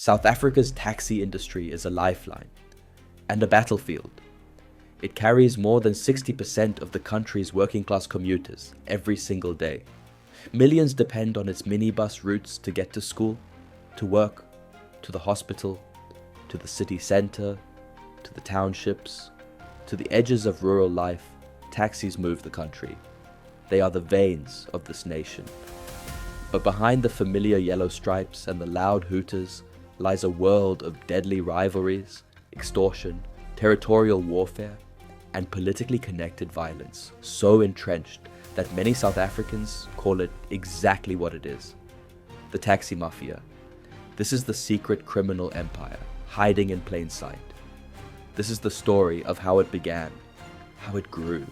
South Africa's taxi industry is a lifeline and a battlefield. It carries more than 60% of the country's working-class commuters every single day. Millions depend on its minibus routes to get to school, to work, to the hospital, to the city centre, to the townships, to the edges of rural life. Taxis move the country. They are the veins of this nation. But behind the familiar yellow stripes and the loud hooters lies a world of deadly rivalries, extortion, territorial warfare, and politically connected violence, so entrenched that many South Africans call it exactly what it is: the taxi mafia. This is the secret criminal empire, hiding in plain sight. This is the story of how it began, how it grew,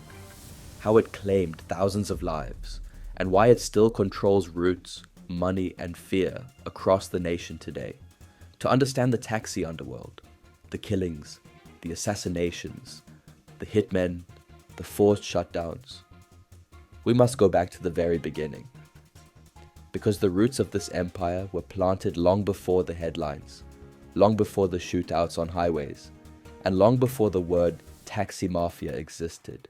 how it claimed thousands of lives, and why it still controls routes, money, and fear across the nation today. To understand the taxi underworld, the killings, the assassinations, the hitmen, the forced shutdowns, we must go back to the very beginning. Because the roots of this empire were planted long before the headlines, long before the shootouts on highways, and long before the word taxi mafia existed.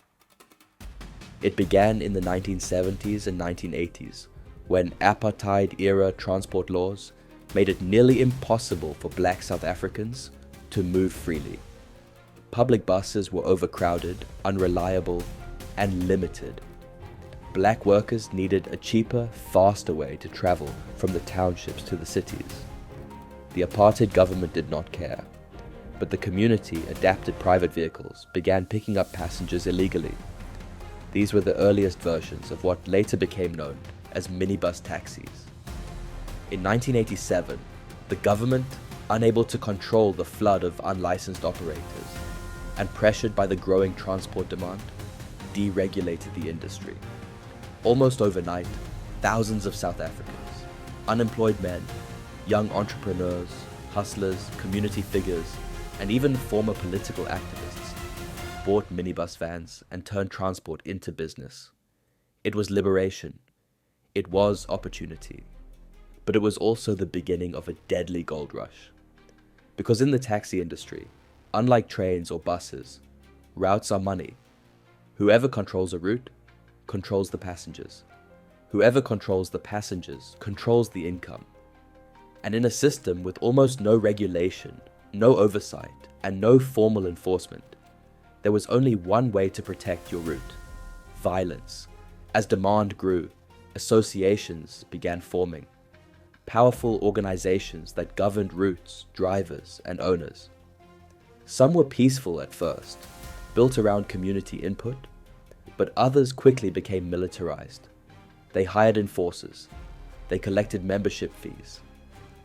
It began in the 1970s and 1980s, when apartheid-era transport laws made it nearly impossible for black South Africans to move freely. Public buses were overcrowded, unreliable, and limited. Black workers needed a cheaper, faster way to travel from the townships to the cities. The apartheid government did not care, but the community adapted private vehicles, began picking up passengers illegally. These were the earliest versions of what later became known as minibus taxis. In 1987, the government, unable to control the flood of unlicensed operators, and pressured by the growing transport demand, deregulated the industry. Almost overnight, thousands of South Africans, unemployed men, young entrepreneurs, hustlers, community figures, and even former political activists, bought minibus vans and turned transport into business. It was liberation. It was opportunity. But it was also the beginning of a deadly gold rush. Because in the taxi industry, unlike trains or buses, routes are money. Whoever controls a route controls the passengers. Whoever controls the passengers controls the income. And in a system with almost no regulation, no oversight, and no formal enforcement, there was only one way to protect your route: violence. As demand grew, associations began forming. Powerful organizations that governed routes, drivers, and owners. Some were peaceful at first, built around community input, but others quickly became militarized. They hired enforcers. They collected membership fees.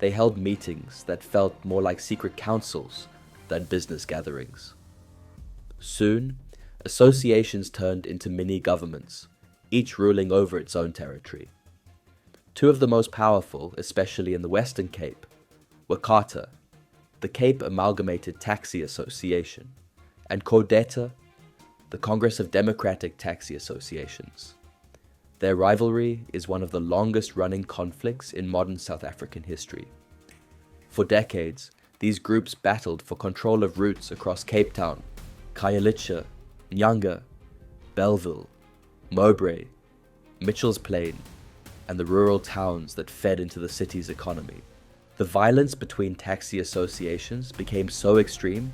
They held meetings that felt more like secret councils than business gatherings. Soon, associations turned into mini-governments, each ruling over its own territory. Two of the most powerful, especially in the Western Cape, were CATA, the Cape Amalgamated Taxi Association, and CODETA, the Congress of Democratic Taxi Associations. Their rivalry is one of the longest-running conflicts in modern South African history. For decades, these groups battled for control of routes across Cape Town, Khayelitsha, Nyanga, Bellville, Mowbray, Mitchell's Plain, and the rural towns that fed into the city's economy. The violence between taxi associations became so extreme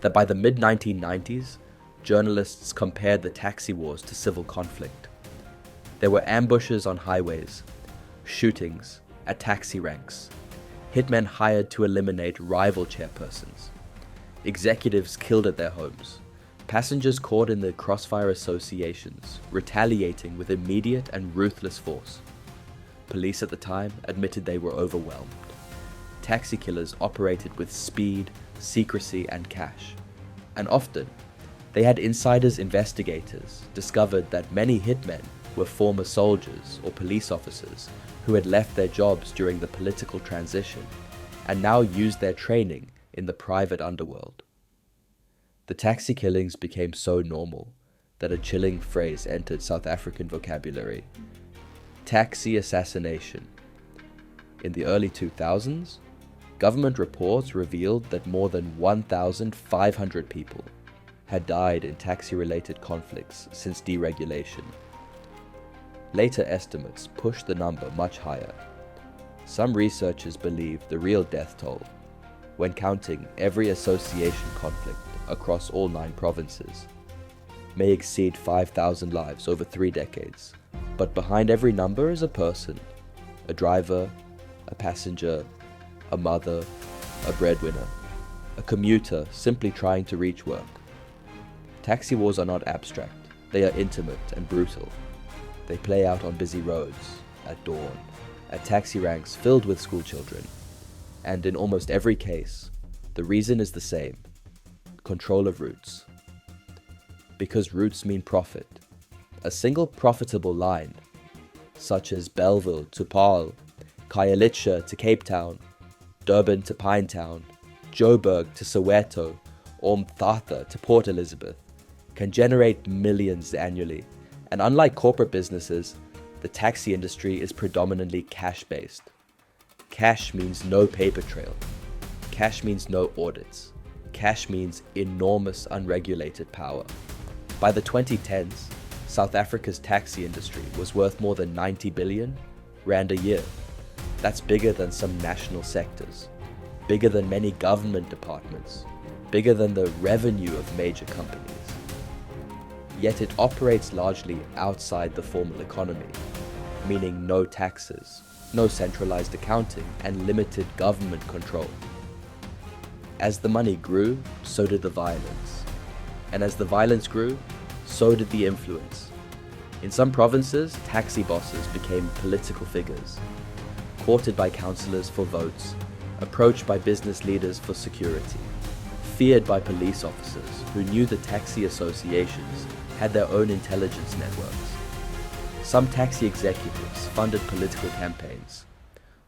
that by the mid-1990s, journalists compared the taxi wars to civil conflict. There were ambushes on highways, shootings at taxi ranks, hitmen hired to eliminate rival chairpersons, executives killed at their homes, passengers caught in the crossfire associations, retaliating with immediate and ruthless force. Police at the time admitted they were overwhelmed. Taxi killers operated with speed, secrecy, and cash. And often, they had insiders investigators discovered that many hitmen were former soldiers or police officers who had left their jobs during the political transition and now used their training in the private underworld. The taxi killings became so normal that a chilling phrase entered South African vocabulary: taxi assassination. In the early 2000s, Government reports revealed that more than 1,500 people had died in taxi-related conflicts since deregulation. Later estimates pushed the number much higher. Some researchers believe the real death toll, when counting every association conflict across all 9 provinces, may exceed 5,000 lives over 3 decades. But behind every number is a person, a driver, a passenger, a mother, a breadwinner, a commuter simply trying to reach work. Taxi wars are not abstract, they are intimate and brutal. They play out on busy roads, at dawn, at taxi ranks filled with schoolchildren. And in almost every case, the reason is the same: control of routes. Because routes mean profit. A single profitable line, such as Belleville to Paarl, Khayelitsha to Cape Town, Durban to Pinetown, Joburg to Soweto, or Mthatha to Port Elizabeth, can generate millions annually. And unlike corporate businesses, the taxi industry is predominantly cash-based. Cash means no paper trail. Cash means no audits. Cash means enormous unregulated power. By the 2010s, South Africa's taxi industry was worth more than 90 billion rand a year. That's bigger than some national sectors, bigger than many government departments, bigger than the revenue of major companies. Yet it operates largely outside the formal economy, meaning no taxes, no centralized accounting, and limited government control. As the money grew, so did the violence. And as the violence grew, so did the influence. In some provinces, taxi bosses became political figures, courted by councillors for votes, approached by business leaders for security, feared by police officers who knew the taxi associations had their own intelligence networks. Some taxi executives funded political campaigns.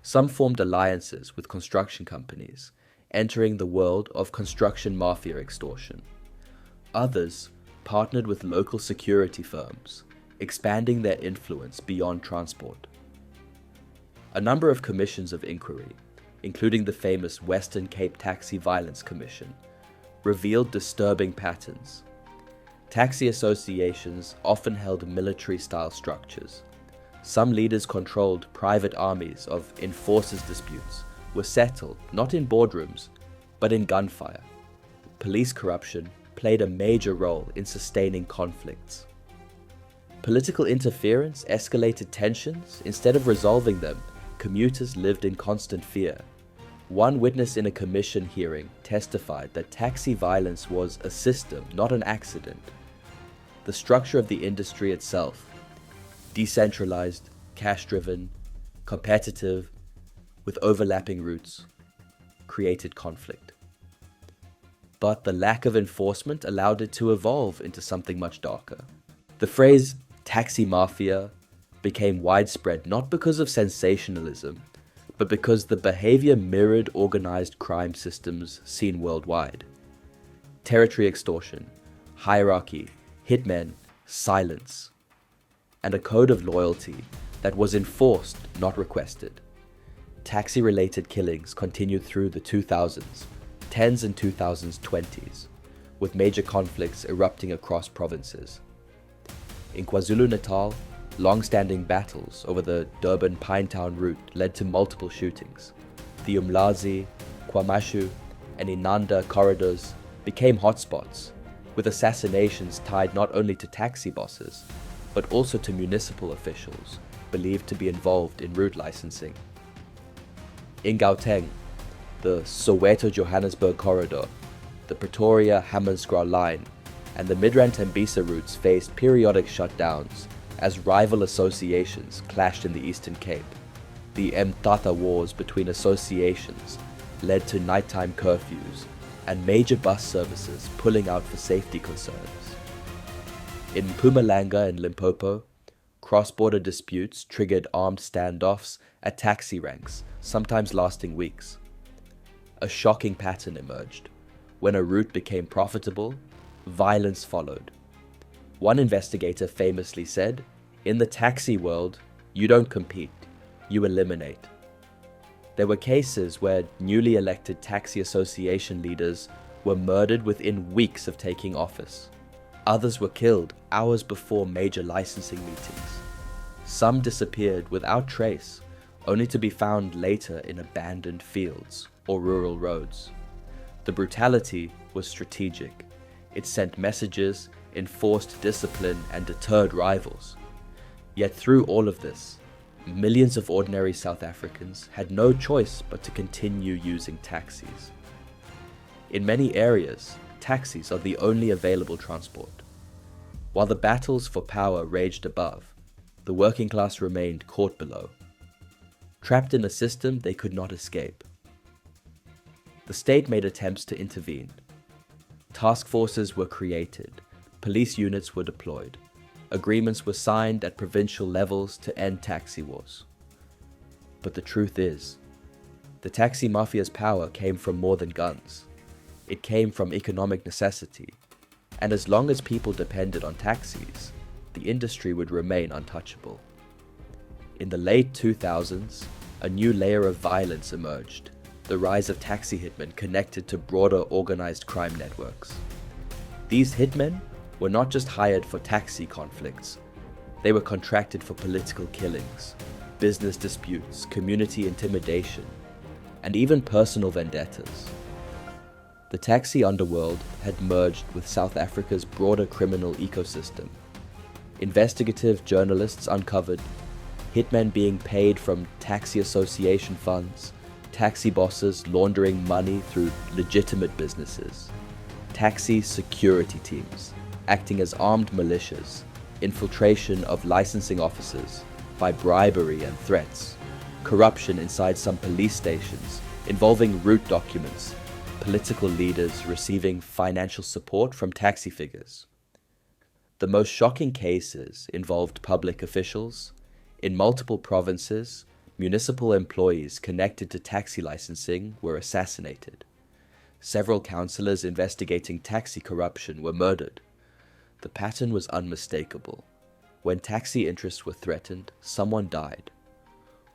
Some formed alliances with construction companies, entering the world of construction mafia extortion. Others partnered with local security firms, expanding their influence beyond transport. A number of commissions of inquiry, including the famous Western Cape Taxi Violence Commission, revealed disturbing patterns. Taxi associations often held military-style structures. Some leaders controlled private armies of enforcers disputes were settled not in boardrooms, but in gunfire. Police corruption played a major role in sustaining conflicts. Political interference escalated tensions. Instead of resolving them, commuters lived in constant fear. One witness in a commission hearing testified that taxi violence was a system, not an accident. The structure of the industry itself, decentralized, cash-driven, competitive, with overlapping routes, created conflict. But the lack of enforcement allowed it to evolve into something much darker. The phrase taxi mafia became widespread not because of sensationalism, but because the behavior mirrored organized crime systems seen worldwide. Territory extortion, hierarchy, hitmen, silence, and a code of loyalty that was enforced, not requested. Taxi-related killings continued through the 2000s, 10s and 2020s, with major conflicts erupting across provinces. In KwaZulu-Natal, long-standing battles over the Durban-Pinetown route led to multiple shootings. The Umlazi, KwaMashu, and Inanda corridors became hotspots, with assassinations tied not only to taxi bosses, but also to municipal officials believed to be involved in route licensing. In Gauteng, the Soweto-Johannesburg corridor, the Pretoria-Hammanskraal line, and the Midrand-Tembisa routes faced periodic shutdowns as rival associations clashed in the Eastern Cape. The Mthatha wars between associations led to nighttime curfews and major bus services pulling out for safety concerns. In Mpumalanga and Limpopo, cross-border disputes triggered armed standoffs at taxi ranks, sometimes lasting weeks. A shocking pattern emerged. When a route became profitable, violence followed. One investigator famously said, "In the taxi world, you don't compete, you eliminate." There were cases where newly elected taxi association leaders were murdered within weeks of taking office. Others were killed hours before major licensing meetings. Some disappeared without trace, only to be found later in abandoned fields or rural roads. The brutality was strategic. It sent messages, enforced discipline, and deterred rivals. Yet through all of this, millions of ordinary South Africans had no choice but to continue using taxis. In many areas, taxis are the only available transport. While the battles for power raged above, the working class remained caught below, trapped in a system they could not escape. The state made attempts to intervene. Task forces were created, police units were deployed, agreements were signed at provincial levels to end taxi wars. But the truth is, the taxi mafia's power came from more than guns. It came from economic necessity, and as long as people depended on taxis, the industry would remain untouchable. In the late 2000s, a new layer of violence emerged, the rise of taxi hitmen connected to broader organized crime networks. These hitmen were not just hired for taxi conflicts, they were contracted for political killings, business disputes, community intimidation, and even personal vendettas. The taxi underworld had merged with South Africa's broader criminal ecosystem. Investigative journalists uncovered hitmen being paid from taxi association funds, taxi bosses laundering money through legitimate businesses, taxi security teams acting as armed militias, infiltration of licensing officers by bribery and threats, corruption inside some police stations involving route documents, political leaders receiving financial support from taxi figures. The most shocking cases involved public officials. In multiple provinces, municipal employees connected to taxi licensing were assassinated. Several councillors investigating taxi corruption were murdered. The pattern was unmistakable. When taxi interests were threatened, someone died.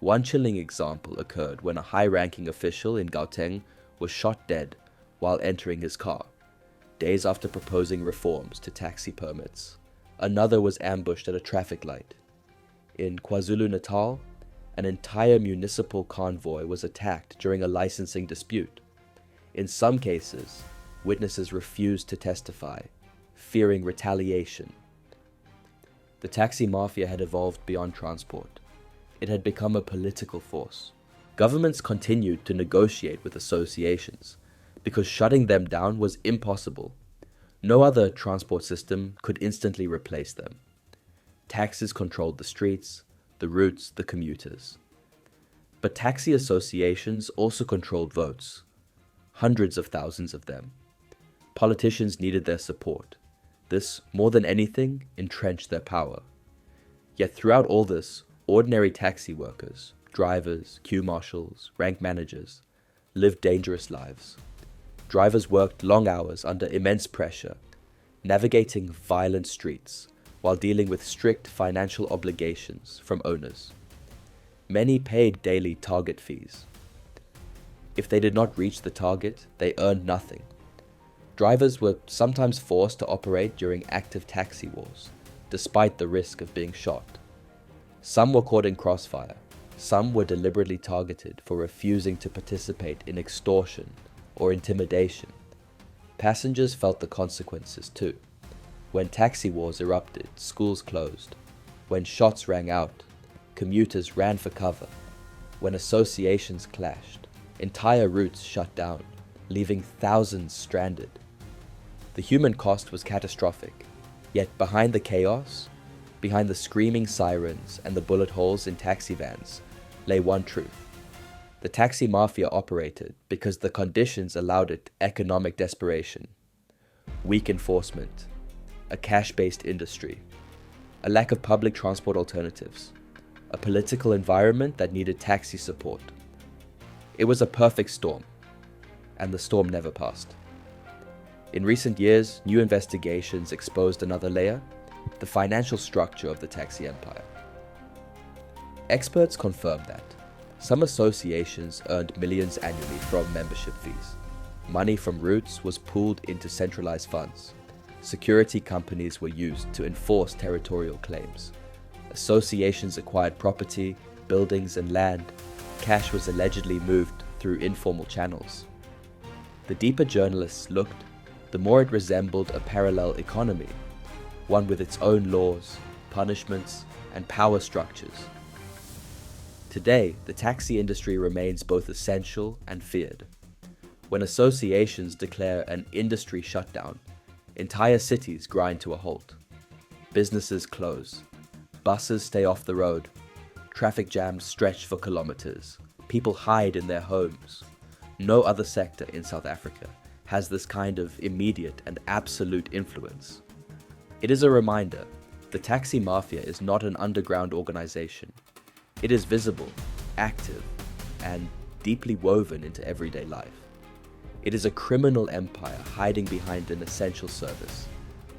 One chilling example occurred when a high-ranking official in Gauteng was shot dead while entering his car, days after proposing reforms to taxi permits. Another was ambushed at a traffic light. In KwaZulu-Natal, an entire municipal convoy was attacked during a licensing dispute. In some cases, witnesses refused to testify, fearing retaliation. The taxi mafia had evolved beyond transport. It had become a political force. Governments continued to negotiate with associations, because shutting them down was impossible. No other transport system could instantly replace them. Taxis controlled the streets, the routes, the commuters. But taxi associations also controlled votes, hundreds of thousands of them. Politicians needed their support. This, more than anything, entrenched their power. Yet throughout all this, ordinary taxi workers, drivers, queue marshals, rank managers, lived dangerous lives. Drivers worked long hours under immense pressure, navigating violent streets while dealing with strict financial obligations from owners. Many paid daily target fees. If they did not reach the target, they earned nothing. Drivers were sometimes forced to operate during active taxi wars, despite the risk of being shot. Some were caught in crossfire. Some were deliberately targeted for refusing to participate in extortion or intimidation. Passengers felt the consequences too. When taxi wars erupted, schools closed. When shots rang out, commuters ran for cover. When associations clashed, entire routes shut down, leaving thousands stranded. The human cost was catastrophic, yet behind the chaos, behind the screaming sirens and the bullet holes in taxi vans, lay one truth. The taxi mafia operated because the conditions allowed it: economic desperation, weak enforcement, a cash-based industry, a lack of public transport alternatives, a political environment that needed taxi support. It was a perfect storm, and the storm never passed. In recent years, new investigations exposed another layer: the financial structure of the taxi empire. Experts confirm that Some associations earned millions annually from membership fees. Money from routes was pooled into centralized funds. Security companies were used to enforce territorial claims. Associations acquired property, buildings, and land. Cash was allegedly moved through informal channels. The deeper journalists looked, the more it resembled a parallel economy, one with its own laws, punishments, and power structures. Today, the taxi industry remains both essential and feared. When associations declare an industry shutdown, entire cities grind to a halt. Businesses close. Buses stay off the road. Traffic jams stretch for kilometers. People hide in their homes. No other sector in South Africa has this kind of immediate and absolute influence. It is a reminder, the taxi mafia is not an underground organization. It is visible, active, and deeply woven into everyday life. It is a criminal empire hiding behind an essential service,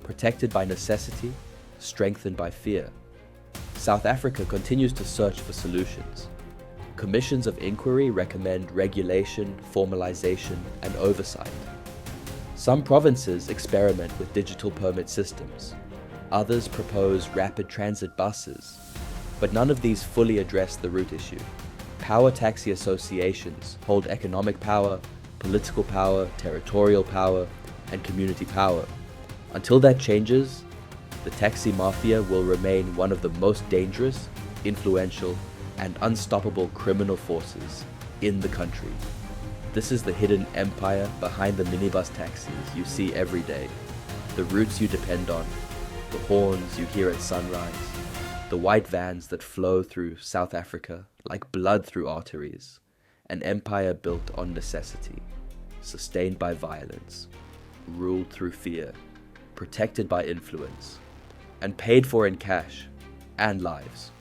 protected by necessity, strengthened by fear. South Africa continues to search for solutions. Commissions of inquiry recommend regulation, formalization, and oversight. Some provinces experiment with digital permit systems. Others propose rapid transit buses. But none of these fully address the root issue. Power taxi associations hold economic power, political power, territorial power, and community power. Until that changes, the taxi mafia will remain one of the most dangerous, influential, and unstoppable criminal forces in the country. This is the hidden empire behind the minibus taxis you see every day, the routes you depend on, the horns you hear at sunrise, the white vans that flow through South Africa like blood through arteries, an empire built on necessity, sustained by violence, ruled through fear, protected by influence, and paid for in cash and lives.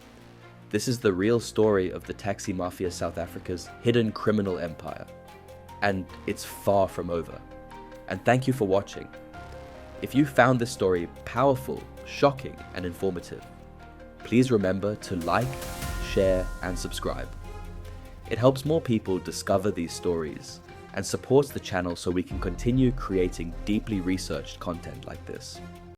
This is the real story of the taxi mafia South Africa's hidden criminal empire, and it's far from over. And thank you for watching. If you found this story powerful, shocking, and informative, please remember to like, share, and subscribe. It helps more people discover these stories and supports the channel so we can continue creating deeply researched content like this.